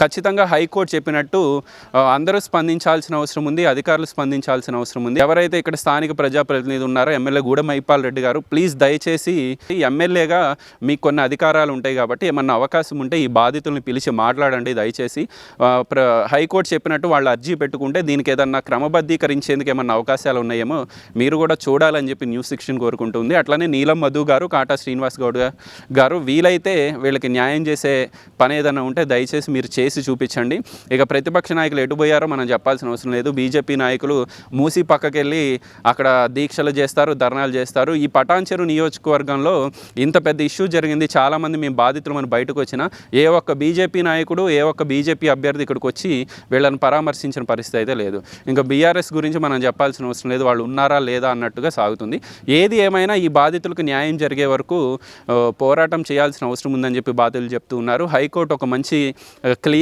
ఖచ్చితంగా హైకోర్టు చెప్పినట్టు అందరూ స్పందించాల్సిన అవసరం ఉంది, అధికారులు స్పందించాల్సిన అవసరం ఉంది. ఎవరైతే ఇక్కడ స్థానిక ప్రజాప్రతినిధి ఉన్నారో ఎమ్మెల్యే గూడెం మైపాల్ రెడ్డి గారు, ప్లీజ్ దయచేసి ఎమ్మెల్యేగా మీకు కొన్ని అధికారాలు ఉంటాయి కాబట్టి ఏమన్నా అవకాశం ఉంటే ఈ బాధితుల్ని పిలిచి మాట్లాడండి దయచేసి. హైకోర్టు చెప్పినట్టు వాళ్ళు అర్జీ పెట్టుకుంటే దీనికి ఏదన్నా క్రమబద్ధీకరించేందుకు ఏమన్నా అవకాశాలు ఉన్నాయేమో మీరు కూడా చూడాలని చెప్పి న్యూస్ 16 కోరుకుంటుంది. అట్లనే నీలం మధు గారు, కాటా శ్రీనివాస్ గౌడ్ గారు వీలైతే వీళ్ళకి న్యాయం చేసే పని ఏదైనా ఉంటే దయచేసి మీరు చేసి చూపించండి. ఇక ప్రతిపక్ష నాయకులు ఎటుపోయారో మనం చెప్పాల్సిన అవసరం లేదు. బీజేపీ నాయకులు మూసి పక్కకెళ్ళి అక్కడ దీక్షలు చేస్తారు, ధర్నాలు చేస్తారు. ఈ పటాన్చెరు నియోజకవర్గంలో ఇంత పెద్ద ఇష్యూ జరిగింది, చాలామంది మేము బాధితులమని బయటకు వచ్చినా ఏ ఒక్క బీజేపీ నాయకుడు, ఏ ఒక్క బీజేపీ అభ్యర్థి ఇక్కడికి వచ్చి వీళ్ళని పరామర్శించిన పరిస్థితి అయితే లేదు. ఇంకా బీఆర్ఎస్ గురించి మనం చెప్పాల్సిన అవసరం లేదు, వాళ్ళు ఉన్నారా లేదా అన్నట్టుగా సాగుతుంది. ఏది ఏమైనా ఈ బాధితులకు న్యాయం జరిగే వరకు పోరాటం చేయాల్సిన అవసరం ఉందని చెప్పి బాధితులు చెప్తూ ఉన్నారు. హైకోర్టు ఒక మంచి క్లియర్